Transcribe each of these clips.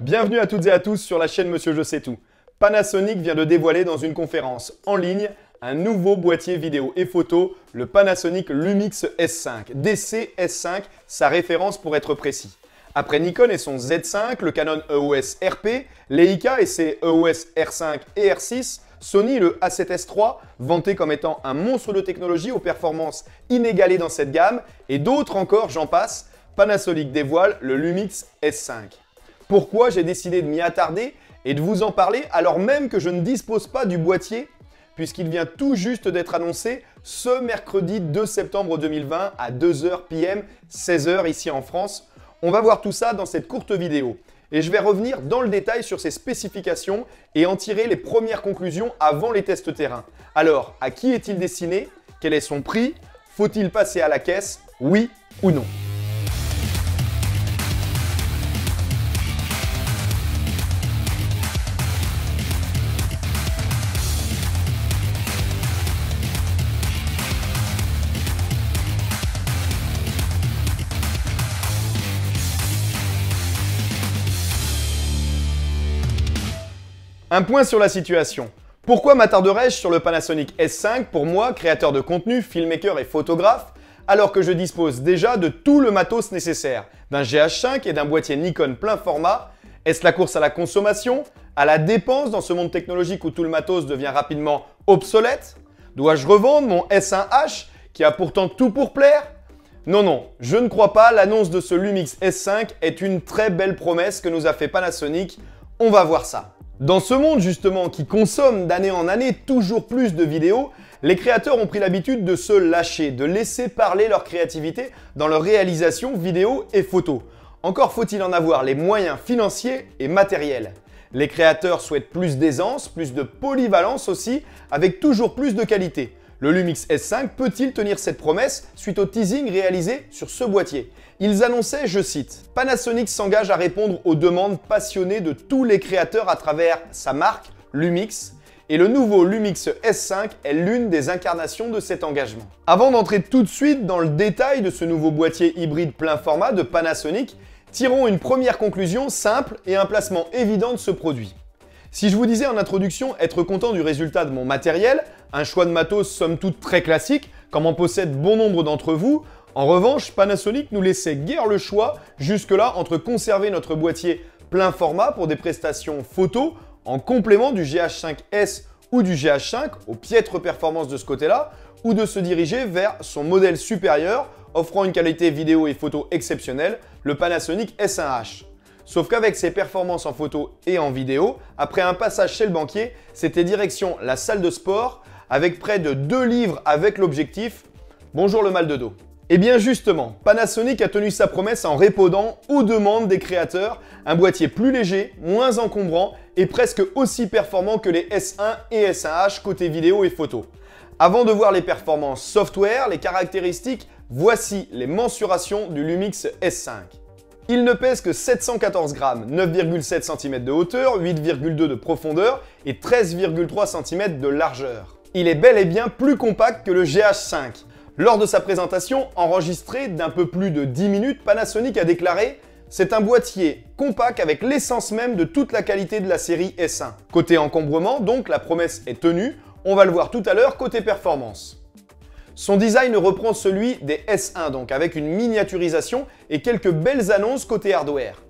Bienvenue à toutes et à tous sur la chaîne Monsieur Je sais tout. Panasonic vient de dévoiler dans une conférence en ligne un nouveau boîtier vidéo et photo, le Panasonic Lumix S5, DC S5, sa référence pour être précis. Après Nikon et son Z5, le Canon EOS RP, Leica et ses EOS R5 et R6, Sony le A7S III, vanté comme étant un monstre de technologie aux performances inégalées dans cette gamme, et d'autres encore, j'en passe, Panasonic dévoile le Lumix S5. Pourquoi j'ai décidé de m'y attarder et de vous en parler alors même que je ne dispose pas du boîtier, puisqu'il vient tout juste d'être annoncé ce mercredi 2 septembre 2020 à 2h PM, 16h ici en France. On va voir tout ça dans cette courte vidéo. Et je vais revenir dans le détail sur ses spécifications et en tirer les premières conclusions avant les tests terrain. Alors, à qui est-il destiné? Quel est son prix? Faut-il passer à la caisse? Oui ou non? Un point sur la situation. Pourquoi m'attarderais-je sur le Panasonic S5 pour moi, créateur de contenu, filmmaker et photographe, alors que je dispose déjà de tout le matos nécessaire, d'un GH5 et d'un boîtier Nikon plein format? Est-ce la course à la consommation, à la dépense dans ce monde technologique où tout le matos devient rapidement obsolète? Dois-je revendre mon S1H qui a pourtant tout pour plaire? Non, je ne crois pas, l'annonce de ce Lumix S5 est une très belle promesse que nous a fait Panasonic, on va voir ça. Dans ce monde justement qui consomme d'année en année toujours plus de vidéos, les créateurs ont pris l'habitude de se lâcher, de laisser parler leur créativité dans leur réalisation vidéo et photo. Encore faut-il en avoir les moyens financiers et matériels. Les créateurs souhaitent plus d'aisance, plus de polyvalence aussi, avec toujours plus de qualité. Le Lumix S5 peut-il tenir cette promesse suite au teasing réalisé sur ce boîtier? Ils annonçaient, je cite, « Panasonic s'engage à répondre aux demandes passionnées de tous les créateurs à travers sa marque Lumix » et le nouveau Lumix S5 est l'une des incarnations de cet engagement. Avant d'entrer tout de suite dans le détail de ce nouveau boîtier hybride plein format de Panasonic, tirons une première conclusion simple et un placement évident de ce produit. Si je vous disais en introduction être content du résultat de mon matériel, un choix de matos somme toute très classique, comme en possède bon nombre d'entre vous, en revanche, Panasonic nous laissait guère le choix jusque-là entre conserver notre boîtier plein format pour des prestations photo en complément du GH5S ou du GH5 aux piètres performances de ce côté-là, ou de se diriger vers son modèle supérieur offrant une qualité vidéo et photo exceptionnelle, le Panasonic S1H. Sauf qu'avec ses performances en photo et en vidéo, après un passage chez le banquier, c'était direction la salle de sport avec près de 2 livres avec l'objectif « Bonjour le mal de dos ». Et bien justement, Panasonic a tenu sa promesse en répondant aux demandes des créateurs, un boîtier plus léger, moins encombrant et presque aussi performant que les S1 et S1H côté vidéo et photo. Avant de voir les performances software, les caractéristiques, voici les mensurations du Lumix S5. Il ne pèse que 714 grammes, 9,7 cm de hauteur, 8,2 de profondeur et 13,3 cm de largeur. Il est bel et bien plus compact que le GH5. Lors de sa présentation, enregistrée d'un peu plus de 10 minutes, Panasonic a déclaré « C'est un boîtier compact avec l'essence même de toute la qualité de la série S1 ». Côté encombrement, donc, la promesse est tenue, on va le voir tout à l'heure côté performance. Son design reprend celui des S1 donc, avec une miniaturisation et quelques belles annonces côté hardware.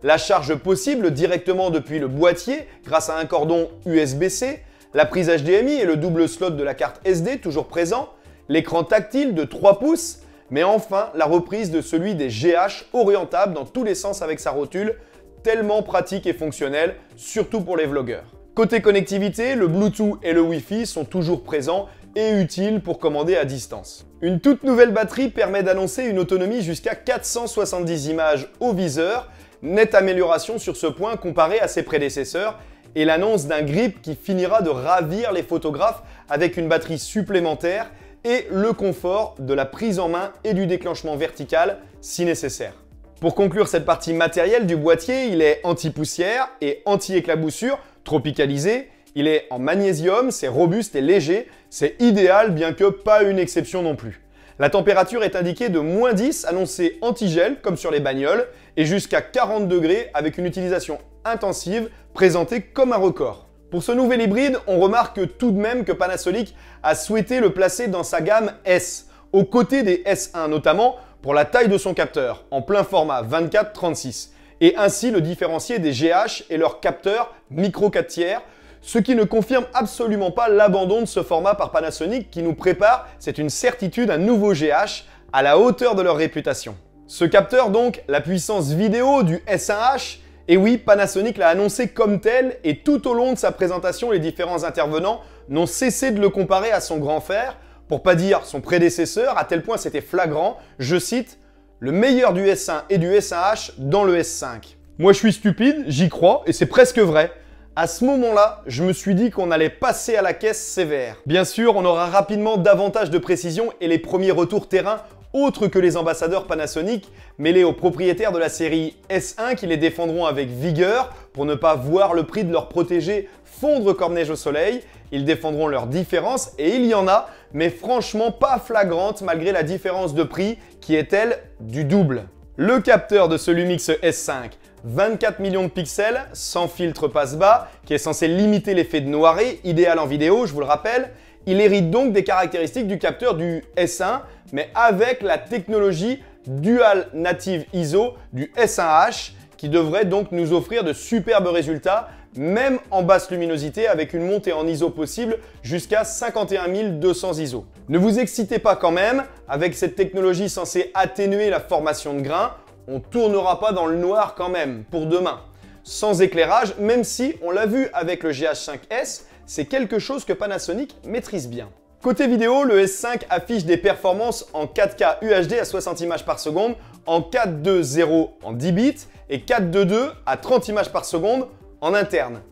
La charge possible directement depuis le boîtier grâce à un cordon USB-C, la prise HDMI et le double slot de la carte SD toujours présent, l'écran tactile de 3 pouces, mais enfin la reprise de celui des GH orientable dans tous les sens avec sa rotule, tellement pratique et fonctionnel, surtout pour les vlogueurs. Côté connectivité, le Bluetooth et le Wi-Fi sont toujours présents et utiles pour commander à distance. Une toute nouvelle batterie permet d'annoncer une autonomie jusqu'à 470 images au viseur, nette amélioration sur ce point comparé à ses prédécesseurs, et l'annonce d'un grip qui finira de ravir les photographes avec une batterie supplémentaire et le confort de la prise en main et du déclenchement vertical si nécessaire. Pour conclure cette partie matérielle du boîtier, il est anti-poussière et anti-éclaboussure, tropicalisé, il est en magnésium, c'est robuste et léger, c'est idéal bien que pas une exception non plus. La température est indiquée de -10, annoncée anti-gel comme sur les bagnoles, et jusqu'à 40 degrés avec une utilisation intensive présentée comme un record. Pour ce nouvel hybride, on remarque tout de même que Panasonic a souhaité le placer dans sa gamme S, aux côtés des S1 notamment pour la taille de son capteur, en plein format 24-36, et ainsi le différencier des GH et leurs capteurs micro 4 tiers, ce qui ne confirme absolument pas l'abandon de ce format par Panasonic qui nous prépare, c'est une certitude, un nouveau GH à la hauteur de leur réputation. Ce capteur donc, la puissance vidéo du S1H, et oui, Panasonic l'a annoncé comme tel et tout au long de sa présentation, les différents intervenants n'ont cessé de le comparer à son grand frère, pour pas dire son prédécesseur, à tel point c'était flagrant, je cite, « le meilleur du S1 et du S1H dans le S5 ». Moi je suis stupide, j'y crois, et c'est presque vrai. À ce moment-là, je me suis dit qu'on allait passer à la caisse sévère. Bien sûr, on aura rapidement davantage de précision et les premiers retours terrain autres que les ambassadeurs Panasonic, mêlés aux propriétaires de la série S1 qui les défendront avec vigueur pour ne pas voir le prix de leur protégé fondre comme neige au soleil. Ils défendront leurs différences et il y en a, mais franchement pas flagrantes malgré la différence de prix qui est elle du double. Le capteur de ce Lumix S5, 24 millions de pixels, sans filtre passe-bas, qui est censé limiter l'effet de noiret, idéal en vidéo, je vous le rappelle. Il hérite donc des caractéristiques du capteur du S1, mais avec la technologie Dual Native ISO du S1H, qui devrait donc nous offrir de superbes résultats, même en basse luminosité, avec une montée en ISO possible jusqu'à 51 200 ISO. Ne vous excitez pas quand même, avec cette technologie censée atténuer la formation de grains, on ne tournera pas dans le noir quand même, pour demain. Sans éclairage, même si, on l'a vu avec le GH5S, c'est quelque chose que Panasonic maîtrise bien. Côté vidéo, le S5 affiche des performances en 4K UHD à 60 images par seconde, en 4.2.0 en 10 bits et 4.2.2 à 30 images par seconde en interne.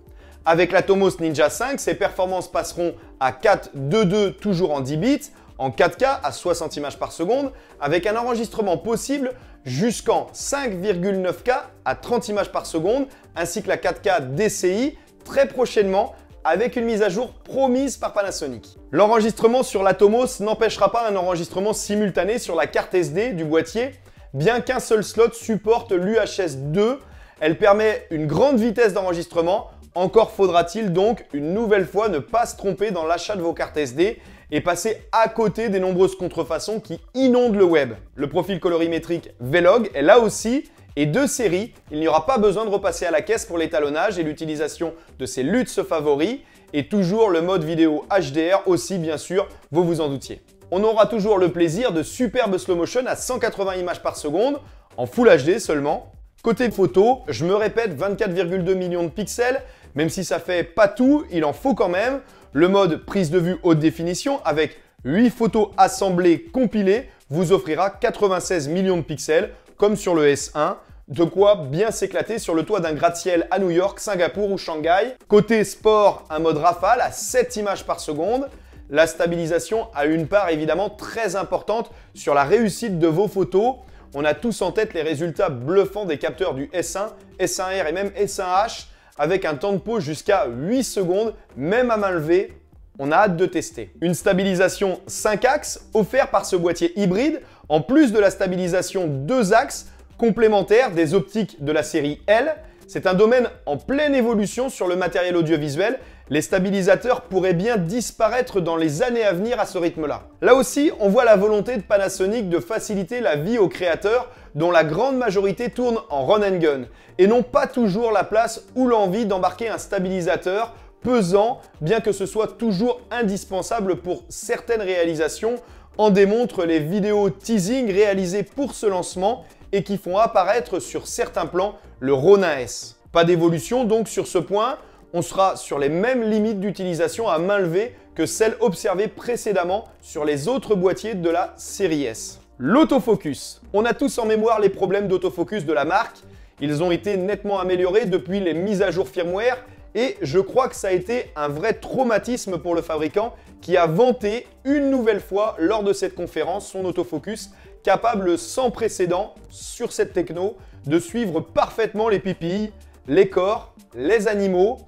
Avec l'Atomos Ninja 5, ces performances passeront à 4.2.2 toujours en 10 bits, en 4K à 60 images par seconde, avec un enregistrement possible jusqu'en 5,9K à 30 images par seconde, ainsi que la 4K DCI très prochainement, avec une mise à jour promise par Panasonic. L'enregistrement sur l'Atomos n'empêchera pas un enregistrement simultané sur la carte SD du boîtier, bien qu'un seul slot supporte l'UHS 2. Elle permet une grande vitesse d'enregistrement. Encore faudra-t-il donc une nouvelle fois ne pas se tromper dans l'achat de vos cartes SD et passer à côté des nombreuses contrefaçons qui inondent le web. Le profil colorimétrique V-Log est là aussi et de série, il n'y aura pas besoin de repasser à la caisse pour l'étalonnage et l'utilisation de ces luttes favoris et toujours le mode vidéo HDR aussi bien sûr, vous vous en doutiez. On aura toujours le plaisir de superbes slow motion à 180 images par seconde, en Full HD seulement. Côté photo, je me répète, 24,2 millions de pixels, même si ça fait pas tout, il en faut quand même. Le mode prise de vue haute définition avec 8 photos assemblées compilées vous offrira 96 millions de pixels comme sur le S1, de quoi bien s'éclater sur le toit d'un gratte-ciel à New York, Singapour ou Shanghai. Côté sport, un mode rafale à 7 images par seconde. La stabilisation a une part évidemment très importante sur la réussite de vos photos. On a tous en tête les résultats bluffants des capteurs du S1, S1R et même S1H avec un temps de pause jusqu'à 8 secondes, même à main levée. On a hâte de tester. Une stabilisation 5 axes offerte par ce boîtier hybride, en plus de la stabilisation 2 axes complémentaire des optiques de la série L. C'est un domaine en pleine évolution sur le matériel audiovisuel. Les stabilisateurs pourraient bien disparaître dans les années à venir à ce rythme-là. Là aussi, on voit la volonté de Panasonic de faciliter la vie aux créateurs dont la grande majorité tourne en run and gun et n'ont pas toujours la place ou l'envie d'embarquer un stabilisateur pesant, bien que ce soit toujours indispensable pour certaines réalisations, en démontrent les vidéos teasing réalisées pour ce lancement et qui font apparaître sur certains plans le Ronin S. Pas d'évolution donc sur ce point, on sera sur les mêmes limites d'utilisation à main levée que celles observées précédemment sur les autres boîtiers de la série S. L'autofocus. On a tous en mémoire les problèmes d'autofocus de la marque. Ils ont été nettement améliorés depuis les mises à jour firmware et je crois que ça a été un vrai traumatisme pour le fabricant qui a vanté une nouvelle fois lors de cette conférence son autofocus capable sans précédent sur cette techno de suivre parfaitement les pupilles, les corps, les animaux,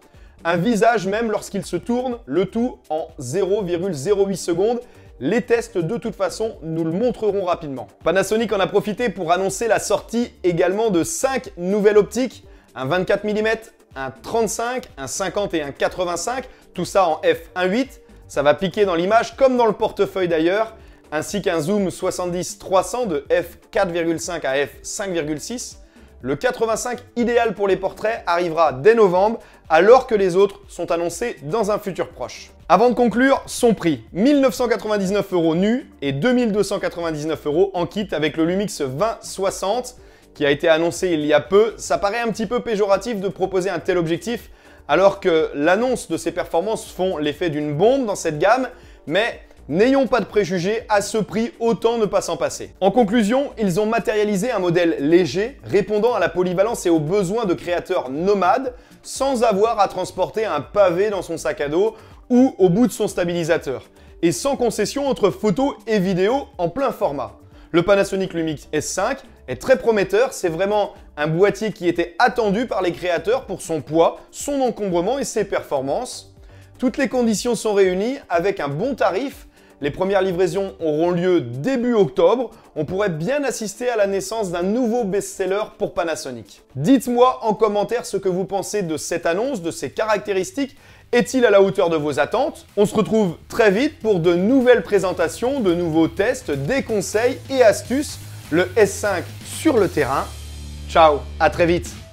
un visage même lorsqu'il se tourne, le tout en 0,08 secondes. Les tests de toute façon nous le montreront rapidement. Panasonic en a profité pour annoncer la sortie également de 5 nouvelles optiques, un 24 mm, un 35, un 50 et un 85, tout ça en f1.8. Ça va piquer dans l'image comme dans le portefeuille d'ailleurs, ainsi qu'un zoom 70-300 de f4,5 à f5,6. Le 85 idéal pour les portraits arrivera dès novembre, alors que les autres sont annoncés dans un futur proche. Avant de conclure, son prix, 1 999 € nu et 2 299 € en kit avec le Lumix 2060 qui a été annoncé il y a peu. Ça paraît un petit peu péjoratif de proposer un tel objectif alors que l'annonce de ses performances font l'effet d'une bombe dans cette gamme, mais n'ayons pas de préjugés, à ce prix, autant ne pas s'en passer. En conclusion, ils ont matérialisé un modèle léger, répondant à la polyvalence et aux besoins de créateurs nomades, sans avoir à transporter un pavé dans son sac à dos ou au bout de son stabilisateur, et sans concession entre photos et vidéos en plein format. Le Panasonic Lumix S5 est très prometteur, c'est vraiment un boîtier qui était attendu par les créateurs pour son poids, son encombrement et ses performances. Toutes les conditions sont réunies avec un bon tarif. Les premières livraisons auront lieu début octobre. On pourrait bien assister à la naissance d'un nouveau best-seller pour Panasonic. Dites-moi en commentaire ce que vous pensez de cette annonce, de ses caractéristiques. Est-il à la hauteur de vos attentes? On se retrouve très vite pour de nouvelles présentations, de nouveaux tests, des conseils et astuces. Le S5 sur le terrain. Ciao, à très vite!